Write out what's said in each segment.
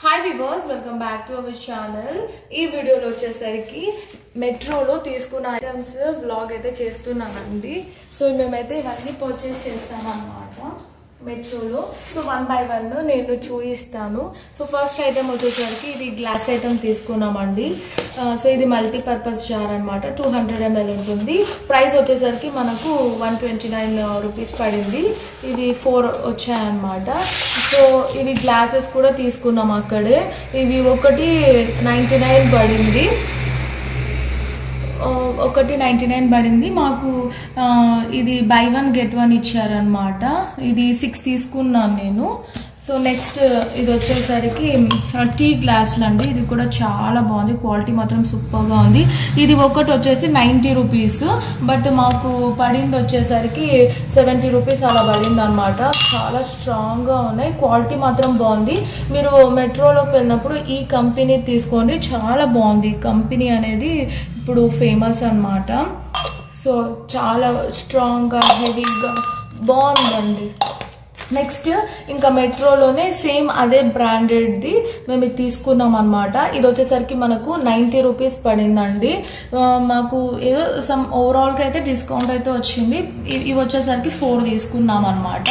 Hi viewers, welcome back to our channel. ఈ వీడియోలో వచ్చేసరికి మెట్రోలో తీసుకున్న ఐటమ్స్ వ్లాగ్ అయితే చేస్తున్నానండి. సో మేమైతే ఇవన్నీ పర్చేస్ చేస్తాం అన్నమాట మెట్రోలో. సో 1 by 1 నేను చూపిస్తాను. సో ఫస్ట్ ఐటమ్ వచ్చేసరికి ఇది గ్లాస్ ఐటమ్ తీసుకున్నామండి. సో ఇది మల్టీపర్పస్ జార్ అన్నమాట. 200 ml ఉంటుంది. ప్రైస్ వచ్చేసరికి మనకు 129 రూపీస్ పడింది. ఇవి 4 వచ్చాయన్నమాట. సో ఇవి గ్లాసెస్ కూడా తీసుకున్నాం అక్కడే. ఇవి ఒకటి 99 పడింది. ఒకటి 99 పడింది మాకు. ఇది బై 1 get 1 ఇచ్చారనమాట. ఇది 6 తీసుకున్నాను నేను. సో నెక్స్ట్ ఇది వచ్చేసరికి టీ గ్లాసులు అండి. ఇది కూడా చాలా బాగుంది, క్వాలిటీ మాత్రం సూపర్గా ఉంది. ఇది ఒకటి వచ్చేసి 90 రూపీస్, బట్ మాకు పడింది వచ్చేసరికి 70 రూపీస్ అలా పడింది అనమాట. చాలా స్ట్రాంగ్గా ఉన్నాయి, క్వాలిటీ మాత్రం బాగుంది. మీరు మెట్రోలోకి వెళ్ళినప్పుడు ఈ కంపెనీ తీసుకోండి, చాలా బాగుంది. కంపెనీ అనేది ఇప్పుడు ఫేమస్ అన్నమాట. సో చాలా స్ట్రాంగ్గా హెవీగా బాగుందండి. నెక్స్ట్ ఇంకా మెట్రోలోనే సేమ్ అదే బ్రాండెడ్ది మేము ఇది తీసుకున్నాం అనమాట. ఇది వచ్చేసరికి మనకు 90 రూపీస్ పడిందండి. మాకు ఏదో సమ్ ఓవరాల్గా అయితే డిస్కౌంట్ అయితే వచ్చింది. ఇవి వచ్చేసరికి 4 తీసుకున్నాం అనమాట.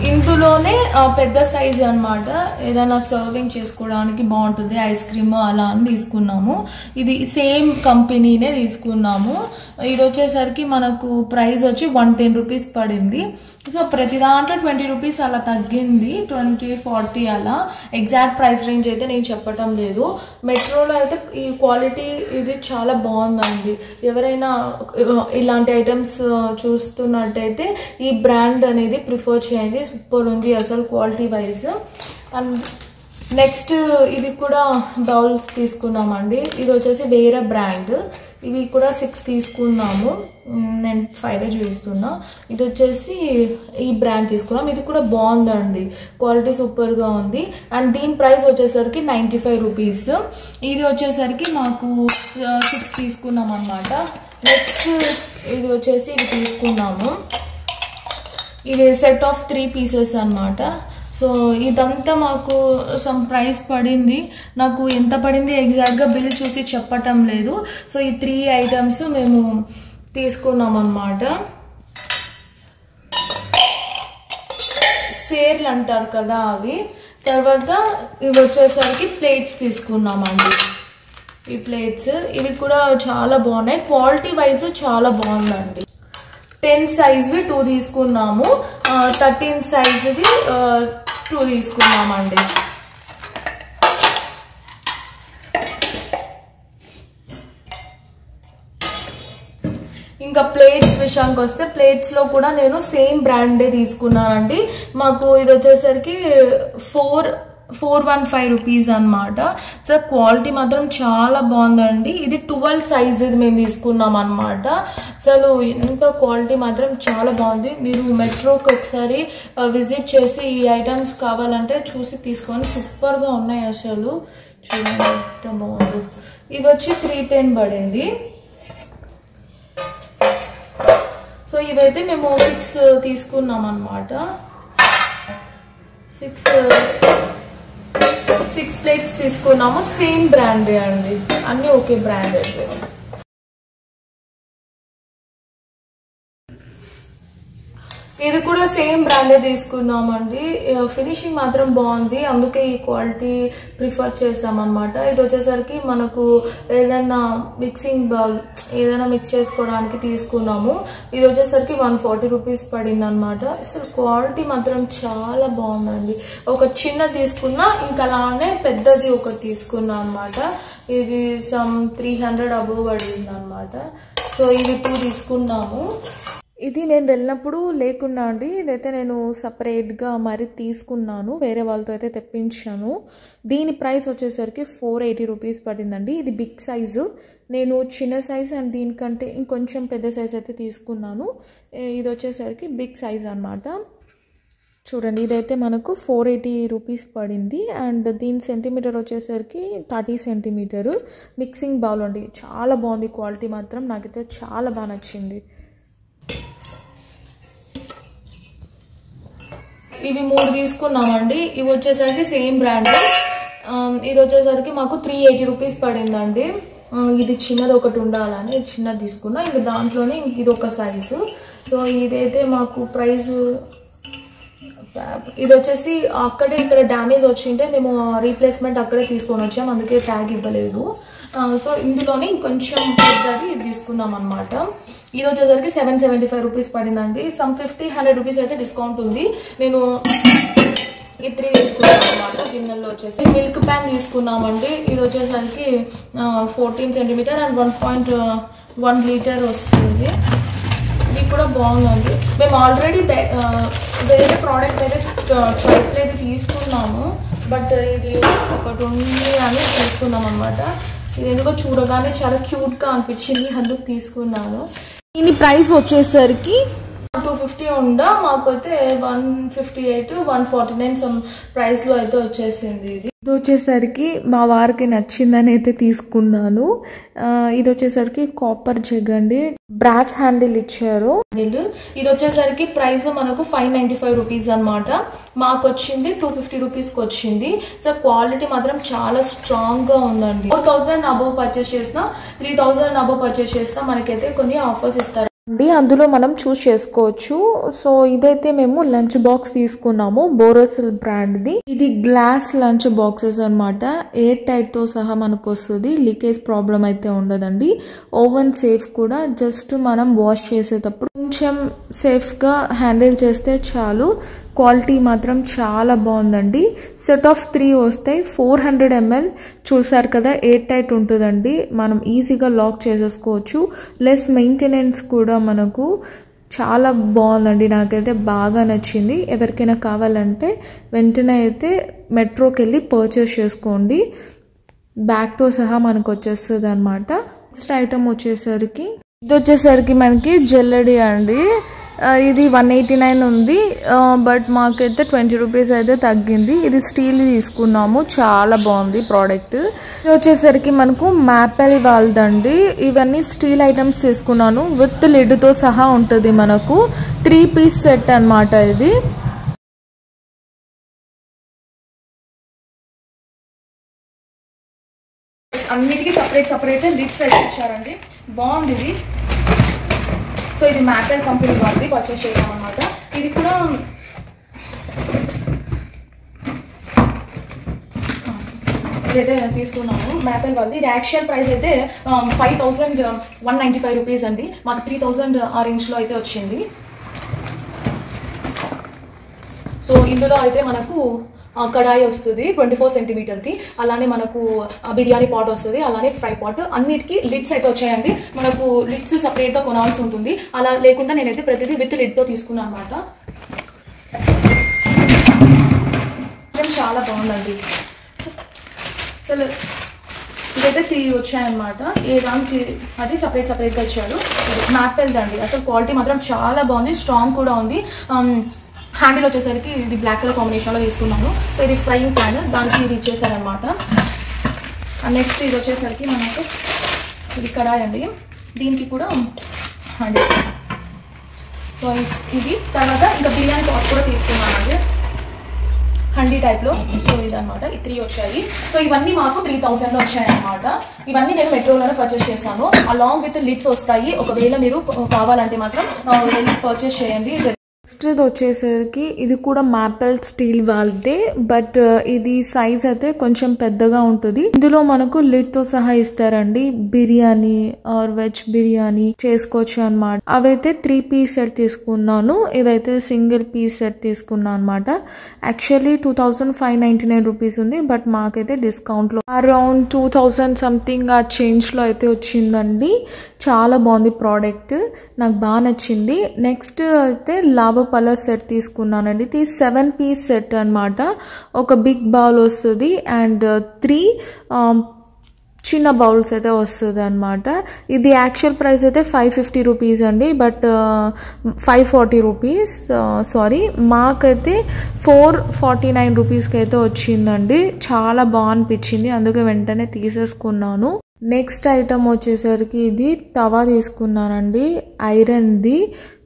ఇందులోనే పెద్ద సైజ్ అన్నమాట. ఏదైనా సర్వింగ్ చేసుకోవడానికి బాగుంటుంది, ఐస్ క్రీమ్ అలా అని తీసుకున్నాము. ఇది సేమ్ కంపెనీనే తీసుకున్నాము. ఇది వచ్చేసరికి మనకు ప్రైస్ వచ్చి 110 రూపీస్ పడింది. సో ప్రతి దాంట్లో 20 రూపీస్ అలా తగ్గింది, 20-40 అలా. ఎగ్జాక్ట్ ప్రైస్ రేంజ్ అయితే నేను చెప్పటం లేదు. మెట్రోలో అయితే ఈ క్వాలిటీ ఇది చాలా బాగుందండి. ఎవరైనా ఇలాంటి ఐటమ్స్ చూస్తున్నట్టయితే ఈ బ్రాండ్ అనేది ప్రిఫర్ చేయండి, సూపర్ ఉంది అసలు క్వాలిటీ వైజ్. అండ్ నెక్స్ట్ ఇది కూడా బౌల్స్ తీసుకున్నామండి. ఇది వచ్చేసి వేరే బ్రాండ్. ఇవి కూడా 6 తీసుకున్నాము, నేను 5 చూపిస్తున్నా. ఇది వచ్చేసి ఈ బ్రాండ్ తీసుకున్నాం. ఇది కూడా బాగుందండి, క్వాలిటీ సూపర్గా ఉంది. అండ్ దీని ప్రైస్ వచ్చేసరికి 95 రూపీస్. ఇది వచ్చేసరికి మాకు 6 తీసుకున్నాం అనమాట. నెక్స్ట్ ఇది వచ్చేసి ఇది తీసుకున్నాము. ఇది సెట్ ఆఫ్ 3 పీసెస్ అనమాట. సో ఇదంతా మాకు సమ్ ప్రైస్ పడింది. నాకు ఎంత పడింది ఎగ్జాక్ట్గా బిల్ చూసి చెప్పటం లేదు. సో ఈ 3 ఐటమ్స్ మేము తీసుకున్నాం అన్నమాట. సేర్లు అంటారు కదా అవి. తర్వాత ఇవి వచ్చేసరికి ప్లేట్స్ తీసుకున్నామండి. ఈ ప్లేట్స్ ఇవి కూడా చాలా బాగున్నాయి, క్వాలిటీ వైజ్ చాలా బాగుందండి. 10 సైజ్వి 2 తీసుకున్నాము, 13 సైజ్ది 2 తీసుకున్నామండి. ఇంకా ప్లేట్స్ విషయానికి వస్తే ప్లేట్స్లో కూడా నేను సేమ్ బ్రాండే తీసుకున్నానండి. మాకు ఇది వచ్చేసరికి 415 రూపీస్ అనమాట. సో క్వాలిటీ మాత్రం చాలా బాగుందండి. ఇది 12 సైజ్ మేము తీసుకున్నాం అనమాట. అసలు ఎంత క్వాలిటీ మాత్రం చాలా బాగుంది. మీరు మెట్రోకి ఒకసారి విజిట్ చేసి ఈ ఐటమ్స్ కావాలంటే చూసి తీసుకొని, సూపర్గా ఉన్నాయి అసలు. చూడండి ఎంత బాగుంది. ఇవి వచ్చి 310 పడింది. సో ఇవైతే మేము 6 తీసుకున్నాం అనమాట. 6 ప్లేట్స్ తీసుకున్నాము. సేమ్ బ్రాండే అండి, అన్నీ ఒకే బ్రాండెడ్. ఇది కూడా సేమ్ బ్రాండే తీసుకున్నామండి. ఫినిషింగ్ మాత్రం బాగుంది, అందుకే ఈ క్వాలిటీ ప్రిఫర్ చేసామన్నమాట. ఇది వచ్చేసరికి మనకు ఏదైనా మిక్సింగ్ బౌల్ ఏదైనా మిక్స్ చేసుకోవడానికి తీసుకున్నాము. ఇది వచ్చేసరికి 140 రూపీస్ పడింది అనమాట. అసలు క్వాలిటీ మాత్రం చాలా బాగుందండి. ఒక చిన్న తీసుకున్నా, ఇంకా అలానే పెద్దది ఒకటి తీసుకున్నా అనమాట. ఇది సమ్ 300 అబోవ్ పడింది అనమాట. సో ఇవి 2 తీసుకున్నాము. ఇది నేను వెళ్ళినప్పుడు లేకున్నా అండి. ఇదైతే నేను సపరేట్గా మరి తీసుకున్నాను, వేరే వాళ్ళతో అయితే తెప్పించాను. దీని ప్రైస్ వచ్చేసరికి 480 రూపీస్ పడిందండి. ఇది బిగ్ సైజు, నేను చిన్న సైజ్ అండ్ దీనికంటే ఇంకొంచెం పెద్ద సైజ్ అయితే తీసుకున్నాను. ఇది వచ్చేసరికి బిగ్ సైజ్ అనమాట. చూడండి ఇదైతే మనకు 480 రూపీస్ పడింది. అండ్ దీని సెంటీమీటర్ వచ్చేసరికి 30 సెంటీమీటరు. మిక్సింగ్ బౌల్ అండి, చాలా బాగుంది, క్వాలిటీ మాత్రం నాకైతే చాలా బాగా నచ్చింది. ఇవి 3 తీసుకున్నామండి. ఇవి వచ్చేసరికి సేమ్ బ్రాండ్. ఇది వచ్చేసరికి మాకు 380 రూపీస్ పడిందండి. ఇది చిన్నది ఒకటి ఉండాలని చిన్నది తీసుకున్నా. ఇంకా దాంట్లోనే ఇది ఒక సైజు. సో ఇదైతే మాకు ప్రైస్ ఇది వచ్చేసి అక్కడే ఇక్కడ డ్యామేజ్ వచ్చింటే మేము రీప్లేస్మెంట్ అక్కడే తీసుకొని వచ్చాం, అందుకే ట్యాగ్ ఇవ్వలేదు. సో ఇందులోనే ఇంకొంచెం పెద్దది ఇది తీసుకున్నాం అనమాట. ఇది వచ్చేసరికి 775 రూపీస్ పడిందండి. సమ్ 50-100 రూపీస్ అయితే డిస్కౌంట్ ఉంది. నేను ఈ 3 తీసుకున్నాను అనమాట. గిన్నెల్లో వచ్చేసి మిల్క్ ప్యాన్ తీసుకున్నామండి. ఇది వచ్చేసరికి 14 సెంటీమీటర్ అండ్ 1.1 లీటర్ వస్తుంది. ఇది కూడా బాగుందండి. మేము ఆల్రెడీ వేరే ప్రోడక్ట్ అయితే ట్రైప్లే తీసుకున్నాము, బట్ ఇది ఒకటి ఉంది అని తీసుకున్నాం అనమాట. ఇది ఎందుకో చూడగానే చాలా క్యూట్గా అనిపించింది, అందుకు తీసుకున్నాను. దీని ప్రైస్ వచ్చేసరికి 250 ఉందా, మాకైతే 158-149 సమ్ ప్రైస్లో అయితే వచ్చేసింది. ఇది వచ్చేసరికి మా వారికి నచ్చిందని అయితే తీసుకున్నాను. ఇది వచ్చేసరికి కాపర్ జగ్ అండి, బ్రాస్ హ్యాండిల్ ఇచ్చారు. ఇది వచ్చేసరికి ప్రైస్ మనకు 595 రూపీస్ అనమాట. మాకు వచ్చింది 250 రూపీస్కి వచ్చింది. సో క్వాలిటీ మాత్రం చాలా స్ట్రాంగ్గా ఉందండి. 4000 అబవ్ పర్చేస్ చేసినా 3000 అబవ్ పర్చేస్ చేసినా మనకైతే కొన్ని ఆఫర్స్ ఇస్తారు అండి, అందులో మనం చూస్ చేసుకోవచ్చు. సో ఇదైతే మేము లంచ్ బాక్స్ తీసుకున్నాము, బోరోసిల్ బ్రాండ్ది. ఇది గ్లాస్ లంచ్ బాక్సెస్ అనమాట. ఎయిర్ టైట్ తో సహా మనకు వస్తుంది, లీకేజ్ ప్రాబ్లం అయితే ఉండదండి. ఓవెన్ సేఫ్ కూడా, జస్ట్ మనం వాష్ చేసేటప్పుడు కొంచెం సేఫ్గా హ్యాండిల్ చేస్తే చాలు. క్వాలిటీ మాత్రం చాలా బాగుందండి. సెట్ ఆఫ్ 3 వస్తాయి. 400 ml చూసారు కదా, ఎయిర్ టైట్ ఉంటుందండి. మనం ఈజీగా లాక్ చేసేసుకోవచ్చు. లెస్ మెయింటెనెన్స్ కూడా మనకు చాలా బాగుందండి. నాకైతే బాగా నచ్చింది. ఎవరికైనా కావాలంటే వెంటనే అయితే మెట్రోకి వెళ్ళి పర్చేస్ చేసుకోండి. బ్యాగ్తో సహా మనకు వచ్చేస్తుంది అనమాట. నెక్స్ట్ ఐటమ్ వచ్చేసరికి ఇది వచ్చేసరికి మనకి జల్లెడి అండి. ఇది 189 ఉంది, బట్ మాకైతే 20 రూపీస్ అయితే తగ్గింది. ఇది స్టీల్ తీసుకున్నాము, చాలా బాగుంది ప్రోడక్ట్. ఇది వచ్చేసరికి మనకు మ్యాపెల్ వాళ్ళదండి. ఇవన్నీ స్టీల్ ఐటమ్స్ తీసుకున్నాను, విత్ లిడ్తో సహా ఉంటుంది. మనకు 3 పీస్ సెట్ అనమాట. ఇది అన్నిటికీ సపరేట్ లిడ్స్ అయితే ఇచ్చారండి, బాగుంది ఇది. సో ఇది మ్యాపెల్ కంపెనీ వాళ్ళది పర్చేస్ చేసాం అనమాట. ఇది కూడా ఇదైతే తీసుకున్నాము మ్యాపెల్ వాళ్ళది. ఇది యాక్చువల్ ప్రైస్ అయితే 5195 రూపీస్ అండి. మాకు 3000 ఆ రేంజ్లో అయితే వచ్చింది. సో ఇందులో అయితే మనకు కడాయి వస్తుంది 24 సెంటీమీటర్ది, అలానే మనకు బిర్యానీ పాట్ వస్తుంది, అలానే ఫ్రై పాట్. అన్నిటికీ లిడ్స్ అయితే వచ్చాయండి. మనకు లిడ్స్ సపరేట్గా కొనాల్సి ఉంటుంది, అలా లేకుండా నేనైతే ప్రతిదీ విత్ లిడ్తో తీసుకున్నాను అనమాట. చాలా బాగుందండి. అసలు ఇదైతే 3 వచ్చాయన్నమాట. ఏ దానికి అది సపరేట్గా ఇచ్చారు. మ్యాపెల్ది అండి. అసలు క్వాలిటీ మాత్రం చాలా బాగుంది, స్ట్రాంగ్ కూడా ఉంది. హ్యాండిల్ వచ్చేసరికి ఇది బ్లాక్ కలర్ కాంబినేషన్లో తీసుకున్నాము. సో ఇది ఫ్రైయింగ్ ప్యాన్, దానికి ఇది ఇచ్చేసారనమాట. నెక్స్ట్ ఇది వచ్చేసరికి మనకు ఇది కడాయి అండి, దీనికి కూడా హ్యాండిల్. సో ఇది తర్వాత ఇంకా బిర్యానీ పాట్ కూడా తీసుకున్నామండి, హండీ టైప్లో. సో ఇదనమాట, ఈ 3 వచ్చాయి. సో ఇవన్నీ మాకు 3000లో వచ్చాయన్నమాట. ఇవన్నీ నేను మెట్రోలోనే పర్చేస్ చేశాను, అలాంగ్ విత్ లిడ్స్ వస్తాయి. ఒకవేళ మీరు కావాలంటే మాత్రం వెళ్ళి పర్చేస్ చేయండి. నెక్స్ట్ ఇది వచ్చేసరికి ఇది కూడా మ్యాపెల్ స్టీల్ వాళ్ళదే, బట్ ఇది సైజ్ అయితే కొంచెం పెద్దగా ఉంటుంది. ఇందులో మనకు లిడ్ తో సహా ఇస్తారండి. బిర్యానీ ఆర్ వెజ్ బిర్యానీ చేసుకోవచ్చు అనమాట. అవైతే 3 పీస్ సెట్ తీసుకున్నాను, ఇదైతే సింగిల్ పీస్ సెట్ తీసుకున్నాను అనమాట. యాక్చువల్లీ 2599 రూపీస్ ఉంది, బట్ మాకైతే డిస్కౌంట్ లో అరౌండ్ 2000 సంథింగ్ ఆ చేంజ్ లో అయితే వచ్చిందండి. చాలా బాగుంది ప్రోడక్ట్, నాకు బాగా నచ్చింది. నెక్స్ట్ అయితే లాభపల సెట్ తీసుకున్నానండి. ఇది 7 పీస్ సెట్ అనమాట. ఒక బిగ్ బౌల్ వస్తుంది అండ్ 3 చిన్న బౌల్స్ అయితే వస్తుంది అనమాట. ఇది యాక్చువల్ ప్రైస్ అయితే 550 రూపీస్ అండి, బట్ 540 రూపీస్ సారీ, మాకైతే 449 రూపీస్కి అయితే వచ్చిందండి. చాలా బాగా అనిపించింది, అందుకే వెంటనే తీసేసుకున్నాను. నెక్స్ట్ ఐటమ్ వచ్చేసరికి ఇది తవా తీసుకున్నానండి, ఐరన్ది.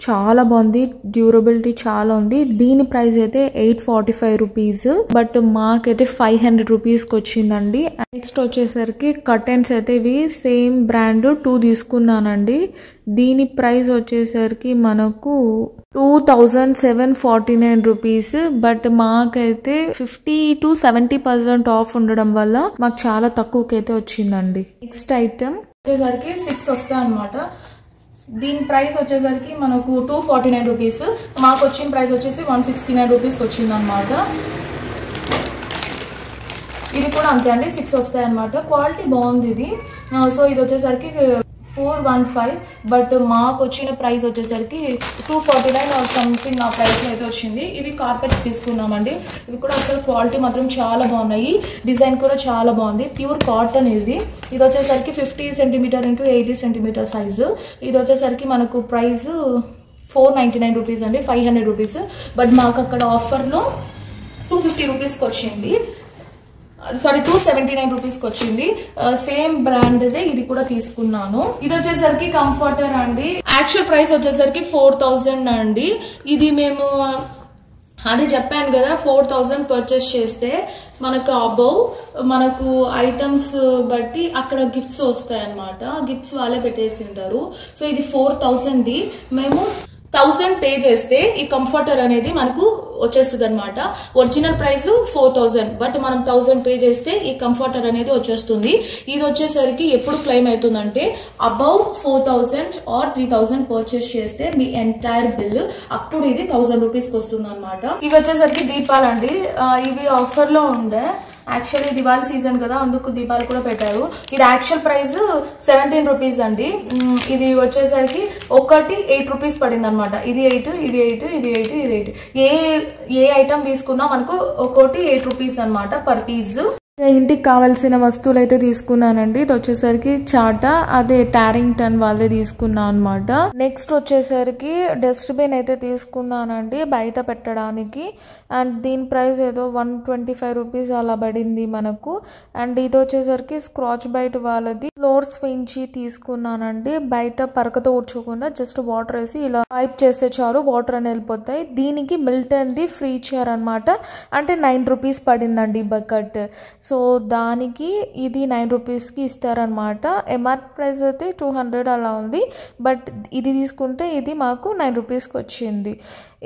చాలా బాగుంది, డ్యూరబిలిటీ చాలా ఉంది. దీని ప్రైస్ అయితే 845 రూపీస్, బట్ మాకైతే 500 రూపీస్కి వచ్చిందండి. నెక్స్ట్ వచ్చేసరికి కర్టెన్స్ అయితే ఇవి సేమ్ బ్రాండ్ 2 తీసుకున్నానండి. దీని ప్రైస్ వచ్చేసరికి మనకు 2749 రూపీస్, బట్ మాకైతే 50 to 70% ఆఫ్ ఉండడం వల్ల మాకు చాలా తక్కువకైతే వచ్చిందండి. నెక్స్ట్ ఐటమ్ వచ్చేసరికి 6 వస్తాయి అనమాట. దీని ప్రైస్ వచ్చేసరికి మనకు 249 రూపీస్, మాకు వచ్చిన ప్రైస్ వచ్చేసి 169 రూపీస్కి వచ్చింది అనమాట. ఇది కూడా అంతే అండి, 6 వస్తాయి అనమాట. క్వాలిటీ బాగుంది ఇది. సో ఇది వచ్చేసరికి 415, బట్ మాకు వచ్చిన ప్రైస్ వచ్చేసరికి 249 ఆర్ సంథింగ్ ఆ ప్రైస్ అయితే వచ్చింది. ఇవి కార్పెట్స్ తీసుకున్నామండి. ఇవి కూడా అసలు క్వాలిటీ మాత్రం చాలా బాగున్నాయి, డిజైన్ కూడా చాలా బాగుంది. ప్యూర్ కాటన్ ఇది. ఇది వచ్చేసరికి 50 సెంటీమీటర్ ఇంటూ 80 సెంటీమీటర్ సైజు. ఇది వచ్చేసరికి మనకు ప్రైస్ 499 రూపీస్ అండి, 500 రూపీస్. బట్ మాకు అక్కడ ఆఫర్లో 250 రూపీస్కి వచ్చింది, సారీ 279 రూపీస్కి వచ్చింది. సేమ్ బ్రాండ్దే ఇది కూడా తీసుకున్నాను. ఇది వచ్చేసరికి కంఫర్టర్ అండి. యాక్చువల్ ప్రైస్ వచ్చేసరికి 4000 అండి. ఇది మేము అది చెప్పాను కదా, 4000 పర్చేస్ చేస్తే మనకు అబౌవ్ మనకు ఐటమ్స్ బట్టి అక్కడ గిఫ్ట్స్ వస్తాయి అన్నమాట. గిఫ్ట్స్ వాళ్ళే పెట్టేసి ఉంటారు. సో ఇది 4000ది. మేము 1000 పే చేస్తే ఈ కంఫర్టర్ అనేది మనకు వచ్చేస్తుంది అనమాట. ఒరిజినల్ ప్రైస్ 4000, బట్ మనం 1000 పే చేస్తే ఈ కంఫర్టర్ అనేది వచ్చేస్తుంది. ఇది వచ్చేసరికి ఎప్పుడు క్లెయిమ్ అవుతుందంటే అబౌవ్ 4000 ఆర్ 3000 పర్చేస్ చేస్తే మీ ఎంటైర్ బిల్ అప్పుడు ఇది 1000 రూపీస్కి వస్తుంది అనమాట. ఇవి వచ్చేసరికి దీపాలండి. ఇవి ఆఫర్లో ఉండే, యాక్చువల్లీ దివాళీ సీజన్ కదా, అందుకు దీపాలు కూడా పెట్టారు. ఇది యాక్చువల్ ప్రైస్ 17 రూపీస్ అండి. ఇది వచ్చేసరికి ఒకటి 8 రూపీస్ పడింది అనమాట. ఇది 8, ఇది 8, ఇది 8, ఇది 8. ఏ ఐటమ్ తీసుకున్నా మనకు ఒకటి 8 రూపీస్ అనమాట పర్ పీస్. ఇంటికి కావాల్సిన వస్తువులు అయితే తీసుకున్నానండి. ఇది వచ్చేసరికి చాటా, అదే టారింగ్టన్ వాళ్ళే తీసుకున్నా అనమాట. నెక్స్ట్ వచ్చేసరికి డస్ట్బిన్ అయితే తీసుకున్నానండి బయట పెట్టడానికి. అండ్ దీని ప్రైస్ ఏదో 125 రూపీస్ అలా పడింది మనకు. అండ్ ఇది వచ్చేసరికి స్క్రాచ్ బైట్ వాళ్ళది ఫ్లోర్ స్వించి తీసుకున్నానండి. బయట పరకతో ఊడ్చకుండా జస్ట్ వాటర్ వేసి ఇలా పైప్ చేస్తే చాలు, వాటర్ అని వెళ్ళిపోతాయి. దీనికి మిల్టన్ది ఫ్రీ చైర్ అనమాట. అంటే 9 రూపీస్ పడిందండి బకెట్. సో దానికి ఇది 9 రూపీస్కి ఇస్తారనమాట. ఎంఆర్ ప్రైస్ అయితే 200 అలా ఉంది, బట్ ఇది తీసుకుంటే ఇది మాకు 9 రూపీస్కి వచ్చింది.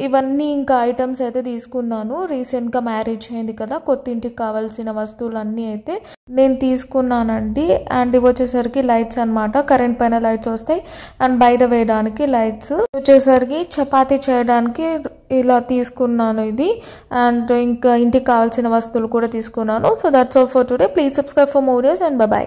ఇవన్నీ ఇంకా ఐటమ్స్ అయితే తీసుకున్నాను. రీసెంట్గా మ్యారేజ్ అయింది కదా, కొత్త ఇంటికి కావాల్సిన వస్తువులన్నీ అయితే నేను తీసుకున్నానండి. అండ్ ఇవి వచ్చేసరికి లైట్స్ అనమాట. కరెంట్ పైన లైట్స్ వస్తాయి అండ్ బయట వేయడానికి లైట్స్. వచ్చేసరికి చపాతీ చేయడానికి ఇలా తీసుకున్నాను ఇది. అండ్ ఇంకా ఇంటికి కావాల్సిన వస్తువులు కూడా తీసుకున్నాను. So that's all for today. Please subscribe for more videos and by.